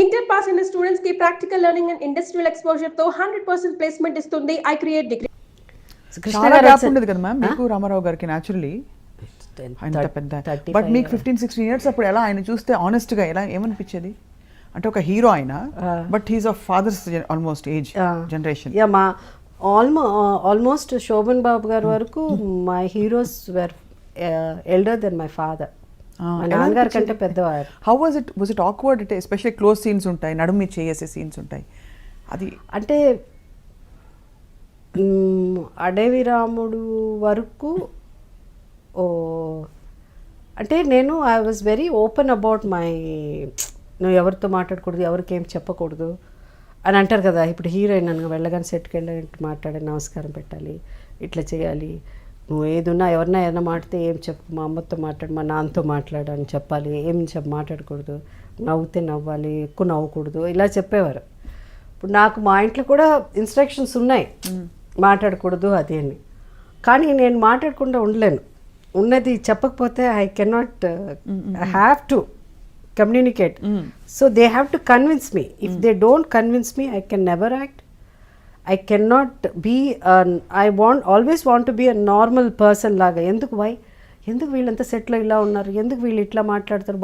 Inter pass అయిన students కి practical learning and industrial exposure తో 100% ప్లేస్మెంట్ ఇస్తుంది ఐ క్రియేట్ డిగ్రీ. చాలా గ్యాప్ ఉండదు కదా మ్యామ్ మీకు రామారావు గారికి న్యాచురల్లీ అంత పెద్ద. బట్ మీకు 15-16 ఇయర్స్ అప్పుడు ఎలా ఆయన చూస్తే ఆనెస్ట్గా ఎలా ఏమనిపించేది? అంటే ఒక హీరో ఆయన, but he's of father's almost age generation. Yeah మా ఆల్మోస్ట్ శోభన్ బాబు గారి వరకు my heroes were elder than my father. మా నాన్నగారి కంటే పెద్దవారు. How was it awkward? అంటే ఎస్పెషల్లీ క్లోజ్ సీన్స్ ఉంటాయి, నడుము చేసే సీన్స్ ఉంటాయి. అది అంటే అడవి రాముడు వరకు అంటే నేను I was very open about my, నువ్వు ఎవరితో మాట్లాడకూడదు, ఎవరికి ఏం చెప్పకూడదు అని అంటారు కదా. ఇప్పుడు హీరోయిన్ నన్ను వెళ్ళగానే సెట్కి వెళ్ళి మాట్లాడి నమస్కారం పెట్టాలి, ఇట్లా చేయాలి, నువ్వు ఏదున్నా ఎవరినా మాట్లాడితే ఏం చెప్పు, మా అమ్మతో మాట్లాడు, మా నాన్నతో మాట్లాడు అని చెప్పాలి, ఏం మాట్లాడకూడదు, నవ్వుతే నవ్వాలి, ఎక్కువ నవ్వకూడదు, ఇలా చెప్పేవారు. ఇప్పుడు నాకు మా ఇంట్లో కూడా ఇన్స్ట్రక్షన్స్ ఉన్నాయి, మాట్లాడకూడదు అది అని. కానీ నేను మాట్లాడకుండా ఉండలేను. ఉన్నది చెప్పకపోతే I cannot, I have to communicate. So they have to convince me. If they don't convince me I can never act. I cannot be, I always want to be a normal person లాగా. ఎందుకు వీళ్ళంతా సెట్లో ఇలా ఉన్నారు, ఎందుకు వీళ్ళు ఇట్లా మాట్లాడతారు,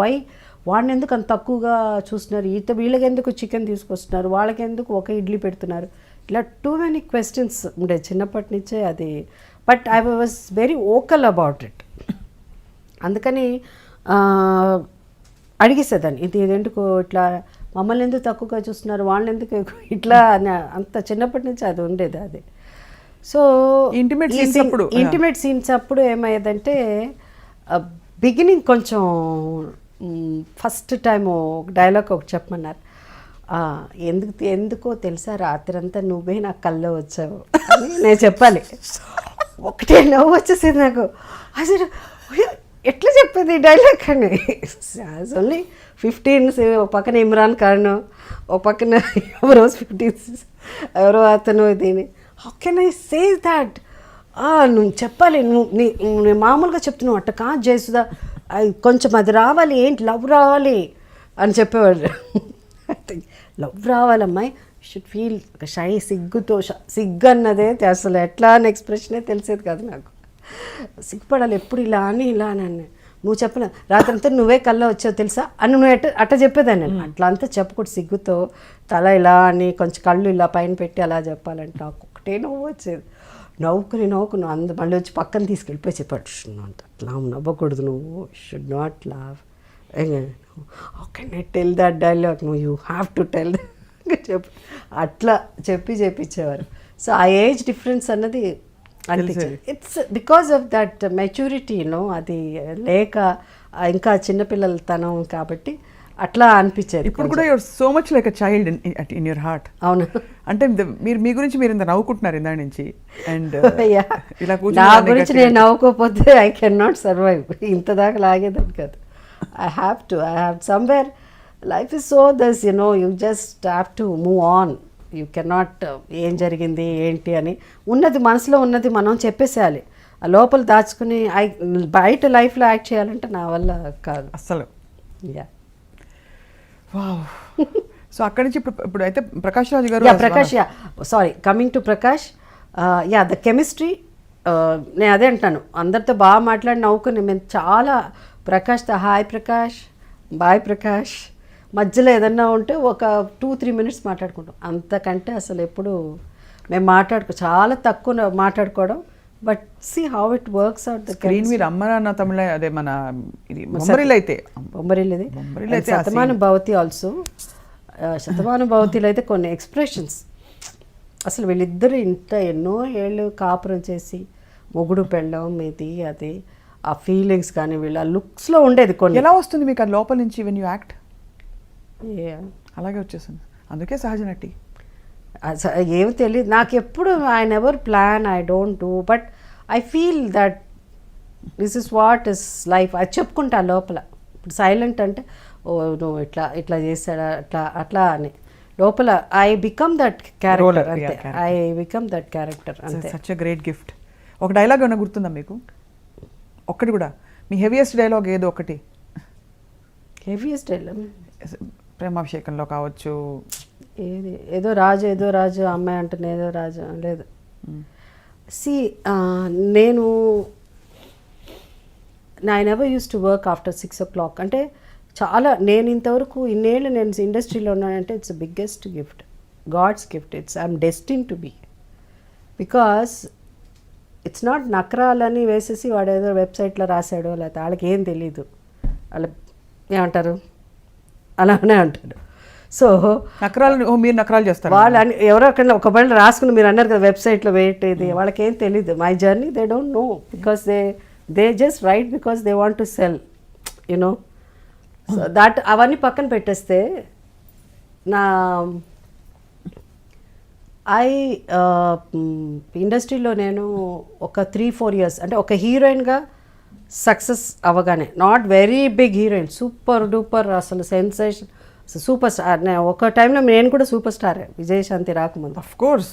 వాడిని ఎందుకు అంత తక్కువగా చూస్తున్నారు, వీళ్ళకి ఎందుకు చికెన్ తీసుకొస్తున్నారు, వాళ్ళకి ఎందుకు ఒక ఇడ్లీ పెడుతున్నారు, ఇలా టూ మెనీ క్వశ్చన్స్ ఉండే చిన్నప్పటి నుంచే అది. But I was very vocal about it. అందుకని అడిగేసేదాన్ని, ఇది ఎందుకు ఇట్లా మమ్మల్ని ఎందుకు తక్కువగా చూస్తున్నారు, వాళ్ళని ఎందుకు ఇట్లా అంత చిన్నప్పటి నుంచి అది ఉండేది. అది సో ఇంటిమేట్ సీన్స్ అప్పుడు ఏమయ్యేదంటే బిగినింగ్ కొంచెం ఫస్ట్ టైము డైలాగ్ ఒకటి చెప్పమన్నారు. ఎందుకో తెలుసా రాత్రి అంతా నువ్వే నా కల్లో వచ్చావు అని నేను చెప్పాలి. ఒకటే నవ్వు వచ్చేసింది నాకు. అసలు ఎట్లా చెప్పేది ఈ డైలాగ్ అని. ఓన్లీ 15, ఒక పక్కన ఇమ్రాన్ ఖాన్, ఒక పక్కన ఎవరో 15 ఎవరో అతను. దీని how can I say that? నువ్వు చెప్పాలి, నువ్వు మామూలుగా చెప్తున్నావు అట్ట కాదు జయసుధా, కొంచెం అది రావాలి, ఏంటి లవ్ రావాలి అని చెప్పేవాడు. లవ్ రావాలమ్మాయి, షుడ్ ఫీల్ షై, సిగ్గు అన్నదే అసలు ఎట్లా అని ఎక్స్ప్రెషనే తెలిసేది కాదు నాకు. సిగ్గుపడాలి ఎప్పుడు ఇలా అని నువ్వు చెప్పలే రాత్రంతా నువ్వే కల్లో వచ్చావు తెలుసా అని నువ్వు అట్ట చెప్పేదాన్ని. అట్లా అంతా చెప్పకూడదు, సిగ్గుతో తల ఇలా అని కొంచెం కళ్ళు ఇలా పైన పెట్టి అలా చెప్పాలంటే నాకు ఒకటే నవ్వు వచ్చేది. నవ్వుకుని మళ్ళీ వచ్చి పక్కన తీసుకెళ్ళిపోయి చెప్పాడు, అట్లా నవ్వకూడదు, నువ్వు షుడ్ నాట్ లావ్, how can I tell that dialogue, నువ్వు యూ హ్యావ్ టు టెల్ చెప్పి అట్లా చెప్పించేవారు. సో ఆ ఏజ్ డిఫరెన్స్ అన్నది అనిపించేది. It's because of that maturity, అది లేక ఇంకా చిన్నపిల్లలతనం కాబట్టి అట్లా అనిపించేది. ఇప్పుడు కూడా your so much like a child in your heart. అవును. అంటే మీరు మీ గురించి మీరు ఇంత నవ్వుకుంటున్నారు ఇందా నుంచి. అండ్ ఇలా నా గురించి నేను నవ్వుకోకపోతే ఐ కెన్ నాట్ సర్వైవ్. ఇంత దాకా లాగేదాన్ని కాదు. I have somewhere life is so thus you just have to move on. You cannot ఏం జరిగింది ఏంటి అని ఉన్నది మనసులో ఉన్నది మనం చెప్పేసేయాలి. ఆ లోపల దాచుకుని బయట లైఫ్లో యాక్ట్ చేయాలంటే నా వల్ల కాదు అస్సలు. యా. సో అక్కడి నుంచి ఇప్పుడు అయితే ప్రకాష్ రాజు గారు. Coming to Prakash, the chemistry, నేను అదే అంటాను, అందరితో బాగా మాట్లాడి నవ్వుకుని మేము చాలా ప్రకాష్తో హాయ్ ప్రకాష్, బాయ్ ప్రకాష్, మధ్యలో ఏదన్నా ఉంటే ఒక 2-3 మినిట్స్ మాట్లాడుకుంటాం. అంతకంటే అసలు ఎప్పుడు మేము చాలా తక్కువ మాట్లాడుకోవడం. But see how it works out. The screen మీద అమ్మ నాన్న తమిళ అదే మన ఇది బొమ్మరిల్లు అయితే శతమాన భవతి ఆల్సో. శతమాన భవతిలో అయితే కొన్ని ఎక్స్ప్రెషన్స్ అసలు వీళ్ళిద్దరూ ఎన్నో ఏళ్ళు కాపురం చేసి మొగుడు పెళ్ళం ఇది అది ఆ ఫీలింగ్స్ కానీ వీళ్ళ లుక్స్లో ఉండేది. కొన్ని ఎలా వస్తుంది మీకు ఆ లోపల నుంచి వెన్ యూ యాక్ట్? అలాగే వచ్చేసింది, అందుకే సహజ నటి. ఏమి తెలియదు నాకు ఎప్పుడు. I never plan, I don't do, but I feel that this is what is life. అది చెప్పుకుంటా లోపల. ఇప్పుడు సైలెంట్ అంటే నువ్వు ఇట్లా చేస్తాడా అట్లా అని లోపల ఐ బికమ్ దట్ క్యారెక్టర్ అంతే. ఐ బికమ్ దట్ క్యారెక్టర్ అంతే. Such a great gift. ఒక డైలాగ్ ఏమైనా గుర్తుందా మీకు? ఒక్కటి కూడా మీ హెవీయెస్ట్ డైలాగ్ ఏదో ఒకటి? హెవీయెస్ట్ డైలాగ్ ప్రేమాభిషేకంలో కావచ్చు. ఏదో రాజు అమ్మాయి అంటుంది ఏదో రాజు లేదు. సి నేను I never use to work after 6 o'clock. అంటే చాలా నేను ఇంతవరకు ఇన్నేళ్ళు నేను ఇండస్ట్రీలో ఉన్నానంటే it's biggest gift, god's gift. I'm destined to be. Because it's not నకరాలని వేసేసి వాడు ఏదో వెబ్సైట్లో రాశాడు, లేకపోతే వాళ్ళకి ఏం తెలీదు, వాళ్ళ ఏమంటారు అలానే అంటాడు. సో నకరాలు మీరు నకరాలు చేస్తారు వాళ్ళు ఎవరో అక్కడ ఒక బళ్ళు రాసుకుని మీరు అన్నారు కదా వెబ్సైట్లో వెయిట్ ఇది, వాళ్ళకి ఏం తెలీదు. My journey they don't know because they just right because they want to cell you know. So that అవన్నీ పక్కన పెట్టేస్తే నా ఇండస్ట్రీలో నేను ఒక 3-4 years అంటే ఒక హీరోయిన్గా సక్సెస్ అవ్వగానే, not very big heroine, super duper అసలు సెన్సేషన్ సూపర్ స్టార్. ఒక టైంలో నేను కూడా సూపర్ స్టార్ విజయశాంతి రాకముందు. Of course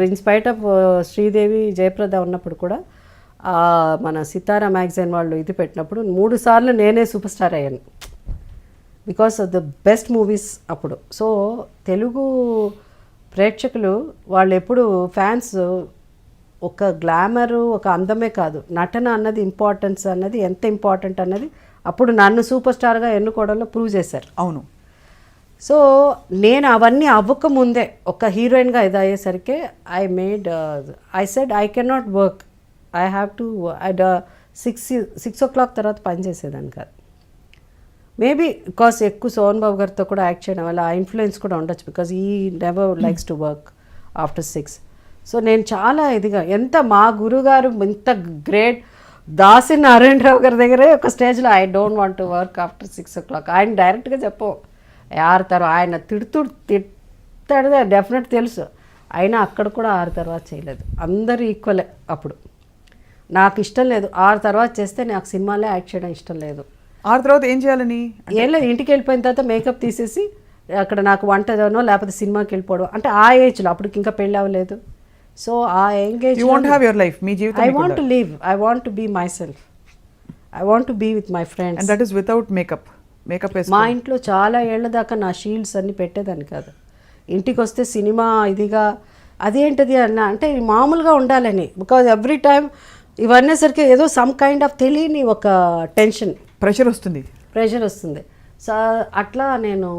in spite of Sridevi Jayaprada ఉన్నప్పుడు కూడా మన సితారా మ్యాగజైన్ వాళ్ళు ఇది పెట్టినప్పుడు 3 సార్లు నేనే సూపర్ స్టార్ అయ్యాను because of the best movies అప్పుడు. సో తెలుగు ప్రేక్షకులు వాళ్ళు ఎప్పుడు ఫ్యాన్స్ ఒక గ్లామరు ఒక అందమే కాదు, నటన అన్నది ఇంపార్టెన్స్ అన్నది ఎంత ఇంపార్టెంట్ అన్నది అప్పుడు నన్ను సూపర్ స్టార్గా ఎన్నుకోవడంలో ప్రూవ్ చేశారు. అవును. సో నేను అవన్నీ అవ్వకముందే ఒక హీరోయిన్గా ఇది అయ్యేసరికి I said I can not work, I have to 6 o'clock తర్వాత పనిచేసేదాన్ని కాదు. మేబీ బికాస్ ఎక్కువ సోహన్ బాబు గారితో కూడా యాక్ట్ చేయడం వల్ల ఆ ఇన్ఫ్లుయెన్స్ కూడా ఉండొచ్చు బికాస్ ఈ never likes to work after 6. So నేను చాలా ఇదిగా మా గురుగారు ఇంత గ్రేట్ దాసి నారాయణరావు గారి దగ్గరే ఒక స్టేజ్లో I don't want to work after 6 o'clock ఆయన డైరెక్ట్గా చెప్పు ఆరుతారు, ఆయన తిడతాడు డెఫినెట్ తెలుసు, అయినా అక్కడ కూడా 6 తర్వాత చేయలేదు. అందరూ ఈక్వలే. అప్పుడు నాకు ఇష్టం లేదు 6 తర్వాత చేస్తే నాకు సినిమాలే యాక్ట్ చేయడం ఇష్టం లేదు. 6 తర్వాత ఏం చేయాలని ఏం లేదు, ఇంటికి వెళ్ళిపోయిన తర్వాత మేకప్ తీసేసి అక్కడ నాకు వంటనో లేకపోతే సినిమాకి వెళ్ళిపోవడం. అంటే ఆ ఏజ్లో అప్పటికి ఇంకా పెళ్ళి అవ్వలేదు. సో ఆ engage I want to live, I want to be myself, I want to be with my friends. And that is without makeup. మా ఇంట్లో చాలా ఏళ్ల దాకా నా షీల్డ్స్ అన్ని పెట్టేదాన్ని కాదు. ఇంటికి వస్తే సినిమా ఇదిగా అదేంటిది అన్న అంటే మామూలుగా ఉండాలని, బికాజ్ ఎవ్రీ టైం ఇవన్నీ సరికి ఏదో సమ్ కైండ్ ఆఫ్ తెలియని ఒక టెన్షన్ ప్రెషర్ వస్తుంది. సో అట్లా నేను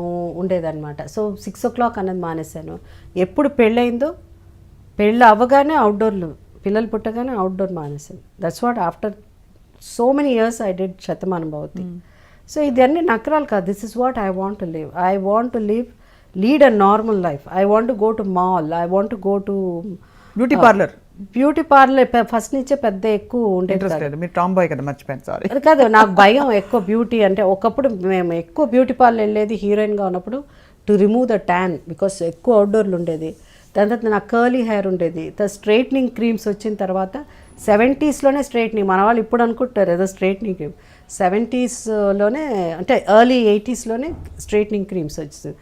ఉండేదన్నమాట. సో 6 o'clock అన్నది మానేశాను. ఎప్పుడు పెళ్ళయిందో పెళ్ళి అవ్వగానే అవుట్డోర్లు, పిల్లలు పుట్టగానే అవుట్డోర్ మానేశాను. That's what after so many years I did Shatamanam Bhavati. So ఇదన్నీ నకరాలు కాదు. This is what I want to live. I want to lead a normal life. I want to go to mall, I want to go to beauty parlour. First నుంచే పెద్ద ఎక్కువ ఉండేది కాదు. నాకు భయం ఎక్కువ బ్యూటీ అంటే. ఒకప్పుడు మేము ఎక్కువ బ్యూటీ పార్లర్ వెళ్ళేది హీరోయిన్గా ఉన్నప్పుడు to remove the tan because ఎక్కువ అవుట్డోర్లు ఉండేది. దాని తర్వాత నాకు కర్లీ హెయిర్ ఉండేది. స్ట్రైట్నింగ్ క్రీమ్స్ వచ్చిన తర్వాత 70sలోనే స్ట్రైట్నింగ్, మన వాళ్ళు ఇప్పుడు అనుకుంటారు ఏదో స్ట్రైట్నింగ్ క్రీమ్, 70sలోనే అంటే ఎర్లీ 80sలోనే స్ట్రైట్నింగ్ క్రీమ్స్ వచ్చింది.